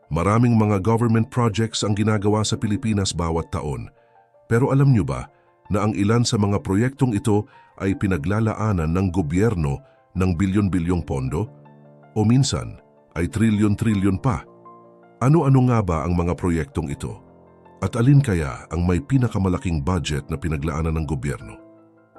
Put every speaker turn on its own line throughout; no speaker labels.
Maraming mga government projects ang ginagawa sa Pilipinas bawat taon. Pero alam nyo ba na ang ilan sa mga proyektong ito ay pinaglalaanan ng gobyerno ng bilyon-bilyong pondo? O minsan ay trilyon-trilyon pa? Ano-ano nga ba ang mga proyektong ito? At alin kaya ang may pinakamalaking budget na pinaglaanan ng gobyerno?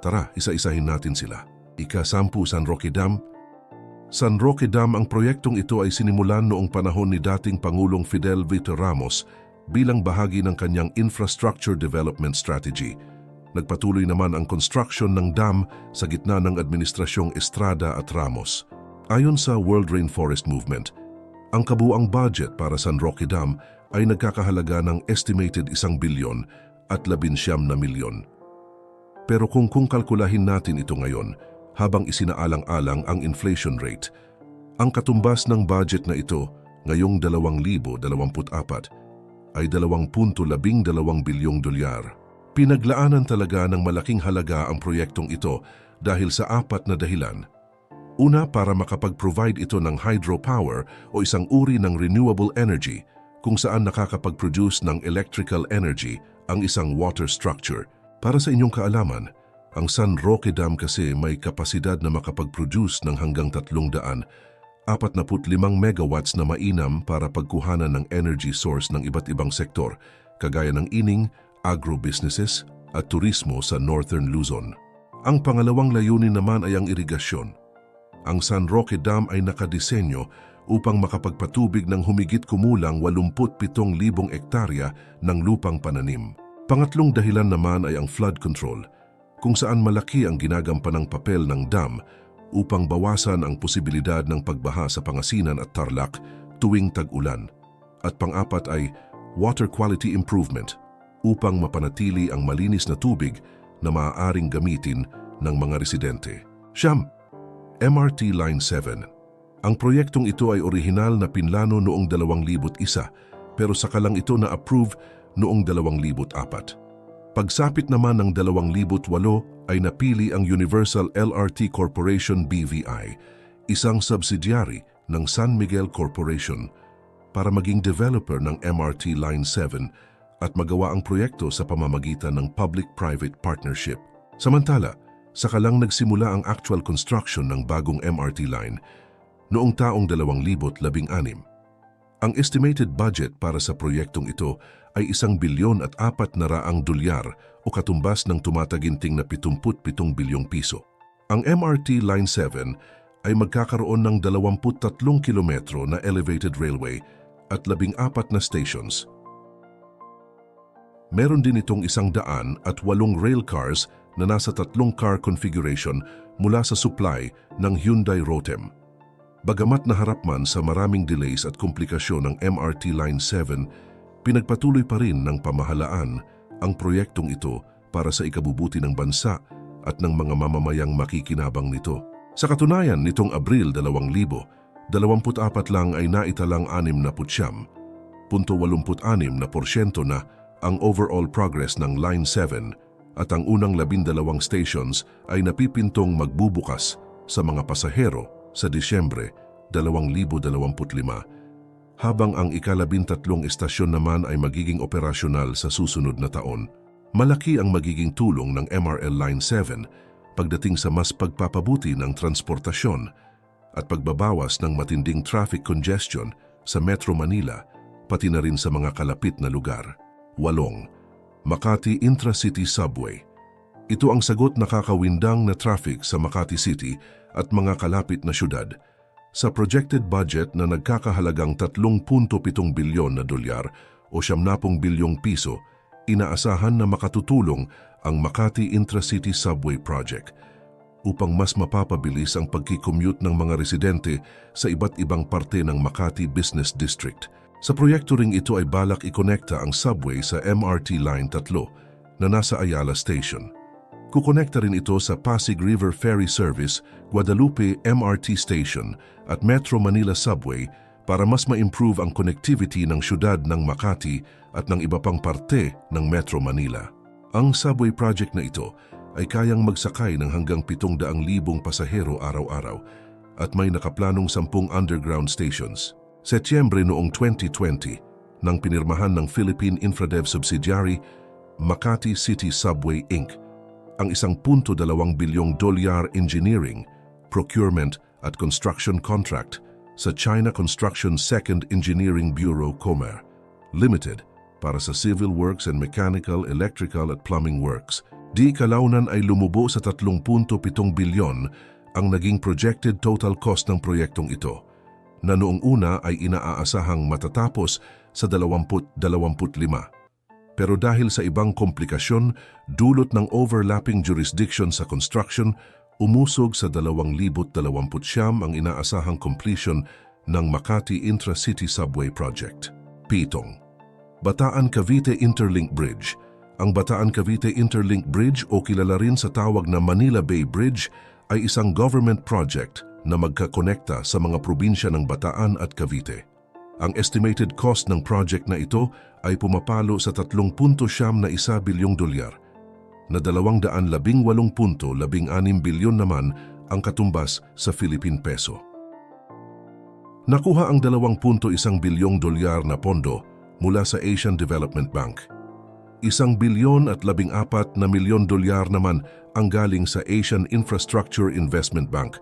Tara, isa-isahin natin sila. Ika-10, San Roque Dam. San Roque Dam, ang proyektong ito ay sinimulan noong panahon ni dating Pangulong Fidel V. Ramos bilang bahagi ng kanyang Infrastructure Development Strategy. Nagpatuloy naman ang construction ng dam sa gitna ng administrasyong Estrada at Ramos. Ayon sa World Rainforest Movement, ang kabuuang budget para San Roque Dam ay nagkakahalaga ng estimated 1 bilyon at 19 na milyon. Pero kung kalkulahin natin ito ngayon, habang isinaalang-alang ang inflation rate, ang katumbas ng budget na ito ngayong 2024 ay 2.12 bilyong dolyar. Pinaglaanan talaga ng malaking halaga ang proyektong ito dahil sa 4 na dahilan. Una, para makapag-provide ito ng hydropower o isang uri ng renewable energy kung saan nakakapag-produce ng electrical energy ang isang water structure. Para sa inyong kaalaman, ang San Roque Dam kasi may kapasidad na makapag-produce ng hanggang 345 megawatts na mainam para pagkuhanan ng energy source ng iba't ibang sektor, kagaya ng ining, agro-businesses at turismo sa Northern Luzon. Ang pangalawang layunin naman ay ang irigasyon. Ang San Roque Dam ay nakadisenyo upang makapagpatubig ng humigit kumulang 87,000 ektarya ng lupang pananim. Pangatlong dahilan naman ay ang flood control, kung saan malaki ang ginagampanang papel ng dam upang bawasan ang posibilidad ng pagbaha sa Pangasinan at Tarlac tuwing tag-ulan. At pang-apat ay water quality improvement, upang mapanatili ang malinis na tubig na maaaring gamitin ng mga residente. Siyam, MRT Line 7. Ang proyektong ito ay orihinal na pinlano noong 2001, pero sakalang ito na-approve noong 2004. Pagsapit naman ng 2008 ay napili ang Universal LRT Corporation BVI, isang subsidiary ng San Miguel Corporation, para maging developer ng MRT Line 7 at magawa ang proyekto sa pamamagitan ng public-private partnership. Samantala, sakalang nagsimula ang actual construction ng bagong MRT line noong taong 2016. Ang estimated budget para sa proyektong ito ay 1 bilyon at 400 dolyar o katumbas ng tumataginting na 77 bilyong piso. Ang MRT Line 7 ay magkakaroon ng 23 kilometro na elevated railway at 14 na stations. Meron din itong 108 rail cars na nasa 3 car configuration mula sa supply ng Hyundai Rotem. Bagamat naharap man sa maraming delays at komplikasyon ng MRT Line 7, pinagpatuloy pa rin ng pamahalaan ang proyektong ito para sa ikabubuti ng bansa at ng mga mamamayang makikinabang nito. Sa katunayan, nitong Abril 2024 lang ay naitalang 69.86% na ang overall progress ng Line 7 at ang unang 12 stations ay napipintong magbubukas sa mga pasahero sa Disyembre 2025, habang ang ika-13 estasyon naman ay magiging operasyonal sa susunod na taon. Malaki ang magiging tulong ng MRL Line 7 pagdating sa mas pagpapabuti ng transportasyon at pagbabawas ng matinding traffic congestion sa Metro Manila, pati na rin sa mga kalapit na lugar. 8. Makati Intra-City Subway. Ito ang sagot na kakawindang na traffic sa Makati City at mga kalapit na syudad. Sa projected budget na nagkakahalagang 3.7 bilyon na dolyar o 70 bilyong piso, inaasahan na makatutulong ang Makati Intra-City Subway Project upang mas mapapabilis ang pagki-commute ng mga residente sa iba't ibang parte ng Makati Business District. Sa proyekto ring ito ay balak ikonekta ang subway sa MRT Line 3 na nasa Ayala Station. Kukonekta rin ito sa Pasig River Ferry Service, Guadalupe MRT Station at Metro Manila Subway para mas ma-improve ang connectivity ng syudad ng Makati at ng iba pang parte ng Metro Manila. Ang subway project na ito ay kayang magsakay ng hanggang 700,000 pasahero araw-araw at may nakaplanong 10 underground stations. Setyembre noong 2020, nang pinirmahan ng Philippine Infradev subsidiary, Makati City Subway Inc., ang $1.2 bilyong engineering, procurement at construction contract sa China Construction Second Engineering Bureau Comer Limited para sa civil works and mechanical, electrical at plumbing works. Di kalaunan ay lumubo sa 3.7 bilyon ang naging projected total cost ng proyektong ito, na noong una ay inaaasahang matatapos sa 2025. Pero dahil sa ibang komplikasyon, dulot ng overlapping jurisdiction sa construction, umusog sa 2029 ang inaasahang completion ng Makati Intra-City Subway Project. Pitong, Bataan-Cavite Interlink Bridge. Ang Bataan-Cavite Interlink Bridge o kilala rin sa tawag na Manila Bay Bridge ay isang government project na magkakonekta sa mga probinsya ng Bataan at Cavite. Ang estimated cost ng project na ito ay pumapalo sa 3.1 bilyong dolyar, na 218.16 bilyon naman ang katumbas sa Philippine peso. Nakuha ang 2.1 bilyong dolyar na pondo mula sa Asian Development Bank. 1 bilyon at 14 milyon dolyar naman ang galing sa Asian Infrastructure Investment Bank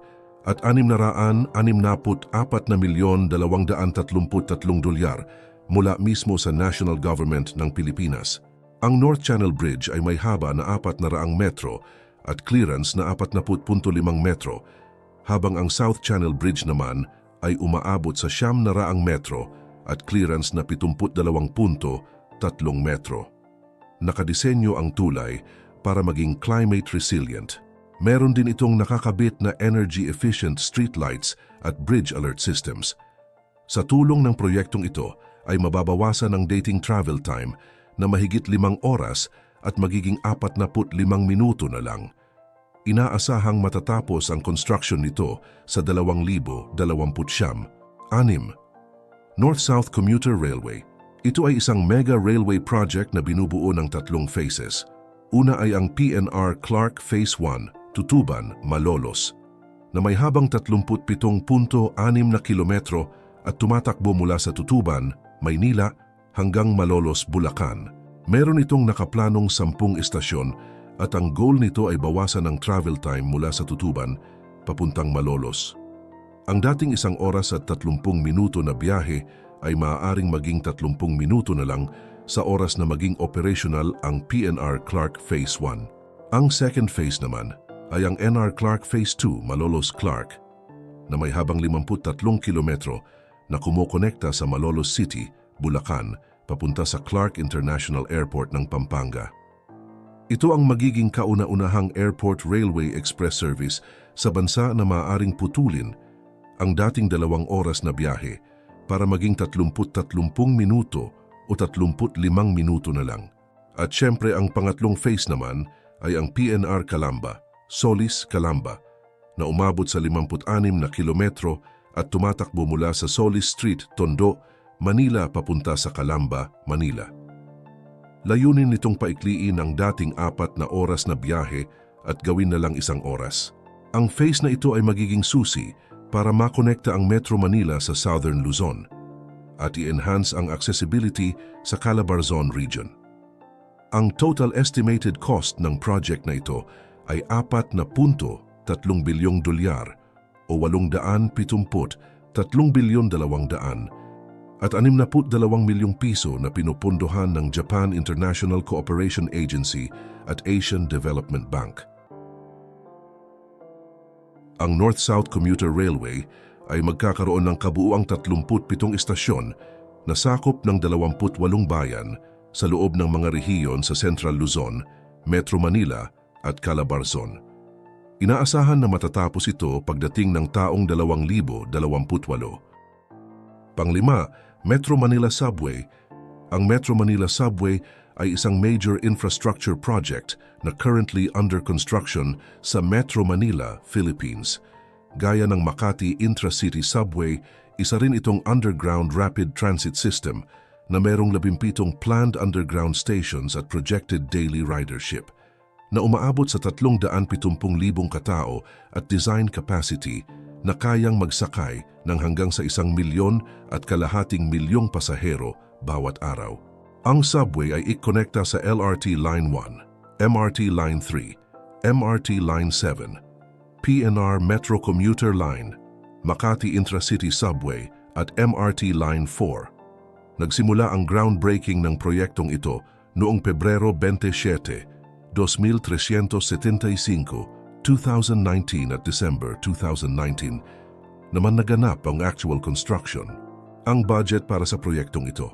at 664.233 dolyar mula mismo sa national government ng Pilipinas. Ang North Channel Bridge ay may haba na 400 metro at clearance na 40.5 metro, habang ang South Channel Bridge naman ay umaabot sa 900 metro at clearance na 72.3 metro. Nakadisenyo ang tulay para maging climate resilient. Meron din itong nakakabit na energy-efficient streetlights at bridge alert systems. Sa tulong ng proyektong ito ay mababawasan ang dating travel time na mahigit 5 oras at magiging 45 minuto na lang. Inaasahang matatapos ang construction nito sa 2029. 6. North-South Commuter Railway. Ito ay isang mega railway project na binubuo ng 3 phases. Una ay ang PNR Clark Phase 1, Tutuban, Malolos, na may habang 37.6 na kilometro at tumatakbo mula sa Tutuban, Maynila hanggang Malolos, Bulacan. Meron itong nakaplanong 10 istasyon at ang goal nito ay bawasan ang travel time mula sa Tutuban papuntang Malolos. Ang dating 1 oras at 30 minuto na biyahe ay maaaring maging 30 minuto na lang sa oras na maging operational ang PNR Clark Phase 1. Ang second phase naman ay ang NR Clark Phase 2 Malolos Clark na may habang 53 kilometro na kumokonekta sa Malolos City, Bulacan, papunta sa Clark International Airport ng Pampanga. Ito ang magiging kauna-unahang airport railway express service sa bansa na maaaring putulin ang dating 2 oras na biyahe para maging 30 minuto o 35 minuto na lang. At syempre ang pangatlong phase naman ay ang PNR Calamba, Solis, Calamba, na umabot sa 56 na kilometro at tumatakbo mula sa Solis Street, Tondo, Manila papunta sa Calamba, Manila. Layunin nitong paikliin ang dating 4 na oras na biyahe at gawin na lang 1 oras. Ang phase na ito ay magiging susi para makonekta ang Metro Manila sa Southern Luzon at i-enhance ang accessibility sa Calabarzon region. Ang total estimated cost ng project na ito ay 4.3 bilyong dolyar o 873 bilyon 200 at 62 milyong piso na pinupundohan ng Japan International Cooperation Agency at Asian Development Bank. Ang North-South Commuter Railway ay magkakaroon ng kabuuang 37 istasyon na sakop ng 28 bayan sa loob ng mga rehiyon sa Central Luzon, Metro Manila at Calabarzon. Inaasahan na matatapos ito pagdating ng taong 2028. Panglima, Metro Manila Subway. Ang Metro Manila Subway ay isang major infrastructure project na currently under construction sa Metro Manila, Philippines. Gaya ng Makati Intra-City Subway, isa rin itong underground rapid transit system na merong 17 planned underground stations at projected daily ridership na umaabot sa 370,000 katao at design capacity na kayang magsakay ng hanggang sa 1,500,000 milyong pasahero bawat araw. Ang subway ay ikonekta sa LRT Line 1, MRT Line 3, MRT Line 7, PNR Metro Commuter Line, Makati Intra-City Subway at MRT Line 4. Nagsimula ang groundbreaking ng proyektong ito noong Pebrero 27, 2375, 2019 at December 2019 naman naganap ang actual construction. Ang budget para sa proyektong ito,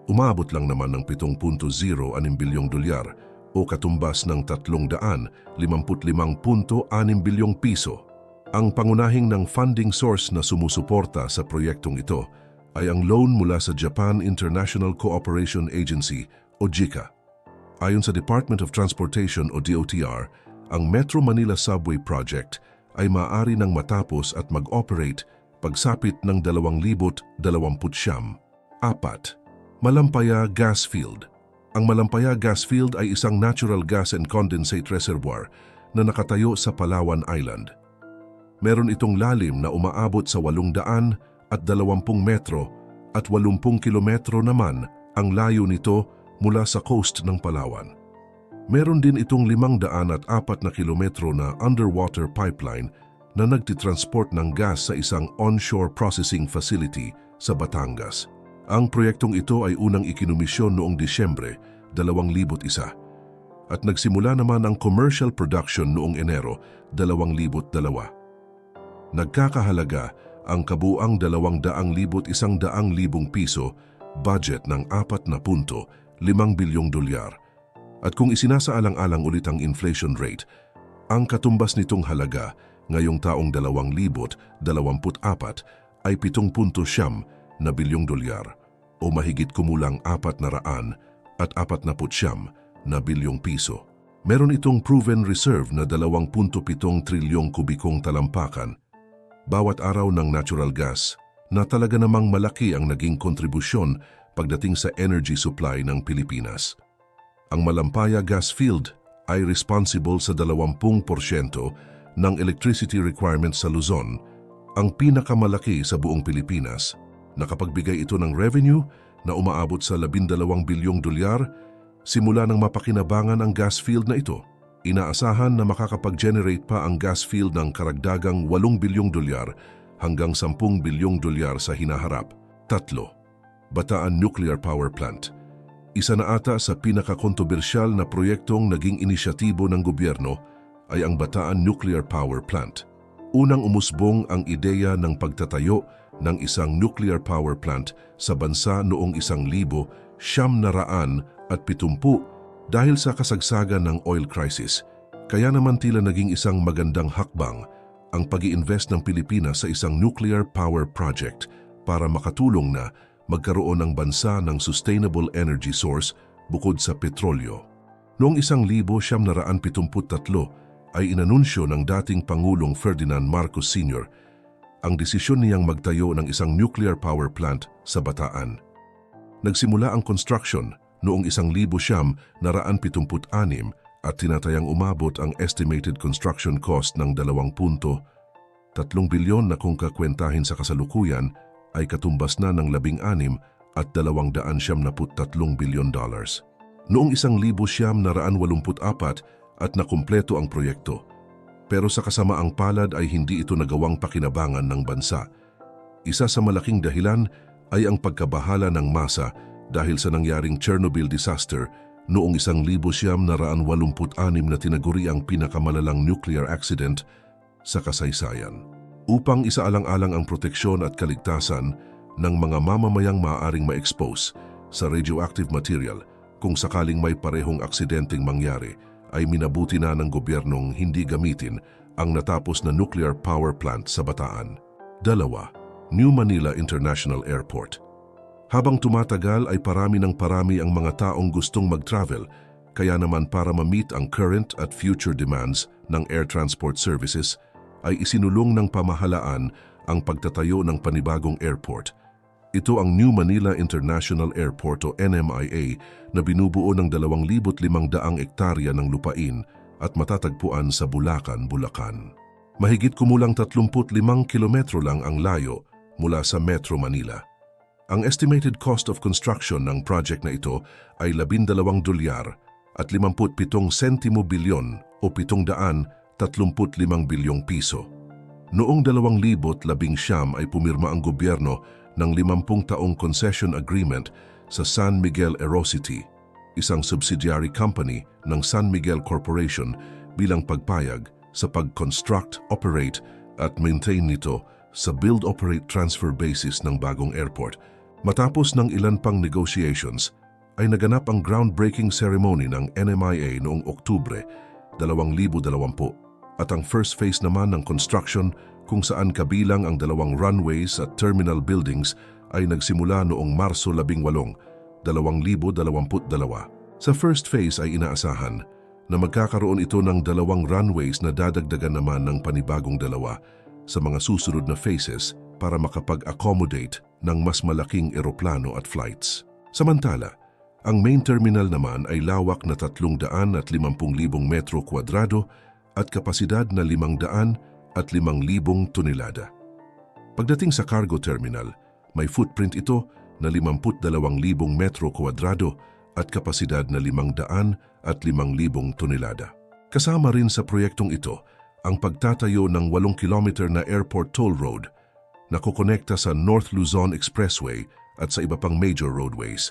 umabot lang naman ng 7.06 bilyong dolyar o katumbas ng 355.6 bilyong piso. Ang pangunahing ng funding source na sumusuporta sa proyektong ito ay ang loan mula sa Japan International Cooperation Agency o JICA. Ayon sa Department of Transportation o DOTR, ang Metro Manila Subway Project ay maaari nang matapos at mag-operate pagsapit ng 2029. 4. Malampaya Gas Field. Ang Malampaya Gas Field ay isang natural gas and condensate reservoir na nakatayo sa Palawan Island. Meron itong lalim na umaabot sa 820 metro at 80 kilometro naman ang layo nito mula sa coast ng Palawan. Meron din itong 504 kilometro na underwater pipeline na nagtitransport ng gas sa isang onshore processing facility sa Batangas. Ang proyektong ito ay unang ikinumisyon noong Disyembre 2001 at nagsimula naman ang commercial production noong Enero 2002. Nagkakahalaga ang kabuang 200,100 piso, budget ng 4.5 bilyong dolyar. At kung isinasaalang-alang ulit ang inflation rate, ang katumbas nitong halaga ngayong taong 2024 ay 7.9 bilyong dolyar o mahigit kumulang 449 bilyong piso. Meron itong proven reserve na 2.7 trilyong kubikong talampakan bawat araw ng natural gas na talaga namang malaki ang naging kontribusyon pagdating sa energy supply ng Pilipinas. Ang Malampaya Gas Field ay responsible sa 20% ng electricity requirements sa Luzon, ang pinakamalaki sa buong Pilipinas. Nakapagbigay ito ng revenue na umaabot sa 12 bilyong dolyar simula nang mapakinabangan ang gas field na ito. Inaasahan na makakapag-generate pa ang gas field ng karagdagang 8 bilyong dolyar hanggang 10 bilyong dolyar sa hinaharap. 3. Bataan Nuclear Power Plant. Isa na ata sa pinakakontrobersyal na proyektong naging inisyatibo ng gobyerno ay ang Bataan Nuclear Power Plant. Unang umusbong ang ideya ng pagtatayo ng isang nuclear power plant sa bansa noong 1970 dahil sa kasagsagan ng oil crisis. Kaya naman tila naging isang magandang hakbang ang pag-i-invest ng Pilipinas sa isang nuclear power project para makatulong na magkaroon ng bansa ng sustainable energy source bukod sa petrolyo. Noong 1973 ay inanunsyo ng dating Pangulong Ferdinand Marcos Sr. ang desisyon niyang magtayo ng isang nuclear power plant sa Bataan. Nagsimula ang construction noong 1976 at tinatayang umabot ang estimated construction cost ng 2.3 bilyon na kung kakwentahin sa kasalukuyan ay katumbas na ng 16 at 273 bilyon dollars. Noong 1984 at nakumpleto ang proyekto. Pero sa kasamaang palad ay hindi ito nagawang pakinabangan ng bansa. Isa sa malaking dahilan ay ang pagkabahala ng masa dahil sa nangyaring Chernobyl disaster noong 1986 na tinaguri ang pinakamalalang nuclear accident sa kasaysayan. Upang isaalang-alang ang proteksyon at kaligtasan ng mga mamamayang maaaring ma-expose sa radioactive material kung sakaling may parehong aksidenteng mangyari, ay minabuti na ng gobyernong hindi gamitin ang natapos na nuclear power plant sa Bataan. 2. New Manila International Airport. Habang tumatagal ay parami ng parami ang mga taong gustong mag-travel, kaya naman para ma-meet ang current at future demands ng air transport services, ay isinulong ng pamahalaan ang pagtatayo ng panibagong airport. Ito ang New Manila International Airport o NMIA na binubuo ng 2,500 ektarya ng lupain at matatagpuan sa Bulacan, Bulacan. Mahigit kumulang 35 kilometro lang ang layo mula sa Metro Manila. Ang estimated cost of construction ng project na ito ay $12 at 57 sentimo bilyon o 735 bilyong piso. Noong 2019 ay pumirma ang gobyerno ng 50 taong concession agreement sa San Miguel Aerocity, isang subsidiary company ng San Miguel Corporation bilang pagpayag sa pag-construct, operate at maintain nito sa build-operate-transfer basis ng bagong airport. Matapos ng ilan pang negotiations, ay naganap ang groundbreaking ceremony ng NMIA noong Oktubre 2020 at ang first phase naman ng construction kung saan kabilang ang 2 runways at terminal buildings ay nagsimula noong Marso 18, 2022. Sa first phase ay inaasahan na magkakaroon ito ng 2 runways na dadagdagan naman ng panibagong 2 sa mga susunod na phases para makapag-accommodate ng mas malaking eroplano at flights. Samantala, ang main terminal naman ay lawak na 350,000 metro kwadrado at kapasidad na 505,000 tonelada. Pagdating sa cargo terminal, may footprint ito na 52,000 metro kwadrado at kapasidad na 505,000 tonelada. Kasama rin sa proyektong ito ang pagtatayo ng 8 kilometer na airport toll road na kukonekta sa North Luzon Expressway at sa iba pang major roadways.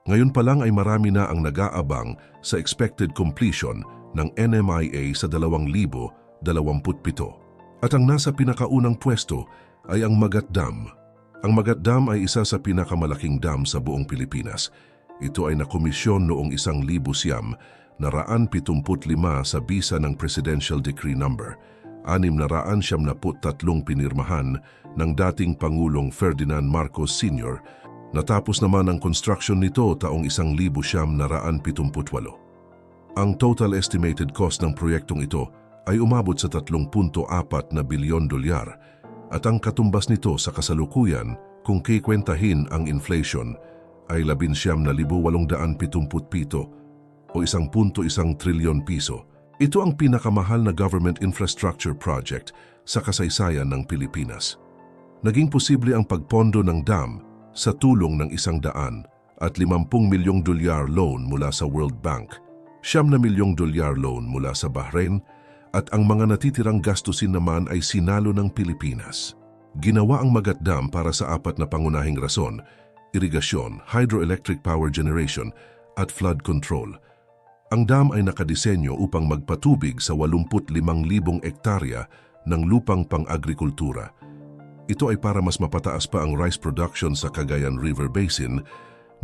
Ngayon pa lang ay marami na ang nag-aabang sa expected completion ng NMIA sa 2027. At ang nasa pinakaunang pwesto ay ang Magat Dam. Ang Magat Dam ay isa sa pinakamalaking dam sa buong Pilipinas. Ito ay nakomisyon noong 1975 sa bisa ng Presidential Decree No. 673 pinirmahan ng dating Pangulong Ferdinand Marcos Sr. Natapos naman ang construction nito taong 1978. Ang total estimated cost ng proyektong ito ay umabot sa 3.4 na bilyon dolyar at ang katumbas nito sa kasalukuyan kung kikwentahin ang inflation ay 19,877 o 1.1 trilyon piso. Ito ang pinakamahal na government infrastructure project sa kasaysayan ng Pilipinas. Naging posible ang pagpondo ng dam sa tulong ng $150 milyong loan mula sa World Bank, $9 milyong loan mula sa Bahrain, at ang mga natitirang gastusin naman ay sinalo ng Pilipinas. Ginawa ang Magat Dam para sa 4 na pangunahing rason: irigasyon, hydroelectric power generation, at flood control. Ang dam ay nakadisenyo upang magpatubig sa 85,000 ektarya ng lupang pang-agrikultura. Ito ay para mas mapataas pa ang rice production sa Cagayan River Basin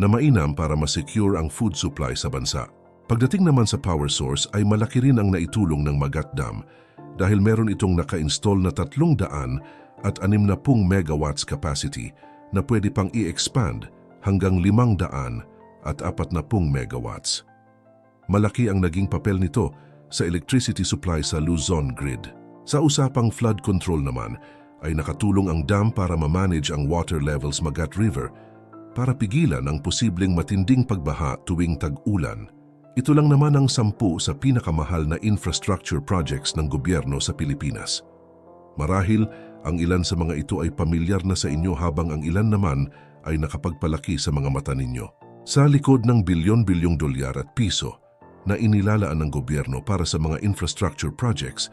na mainam para ma-secure ang food supply sa bansa. Pagdating naman sa power source ay malaki rin ang naitulong ng Magat Dam dahil meron itong naka-install na 360 megawatts capacity na pwede pang i-expand hanggang 540 megawatts. Malaki ang naging papel nito sa electricity supply sa Luzon grid. Sa usapang flood control naman, ay nakatulong ang dam para ma-manage ang water levels Magat River para pigilan ang posibleng matinding pagbaha tuwing tag-ulan. Ito lang naman ang 10 sa pinakamahal na infrastructure projects ng gobyerno sa Pilipinas. Marahil, ang ilan sa mga ito ay pamilyar na sa inyo habang ang ilan naman ay nakapagpalaki sa mga mata ninyo. Sa likod ng bilyon-bilyong dolyar at piso na inilalaan ng gobyerno para sa mga infrastructure projects,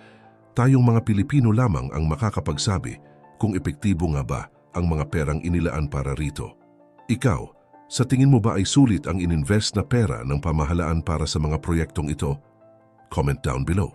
tayong mga Pilipino lamang ang makakapagsabi kung epektibo nga ba ang mga perang inilaan para rito. Ikaw, sa tingin mo ba ay sulit ang ininvest na pera ng pamahalaan para sa mga proyektong ito? Comment down below.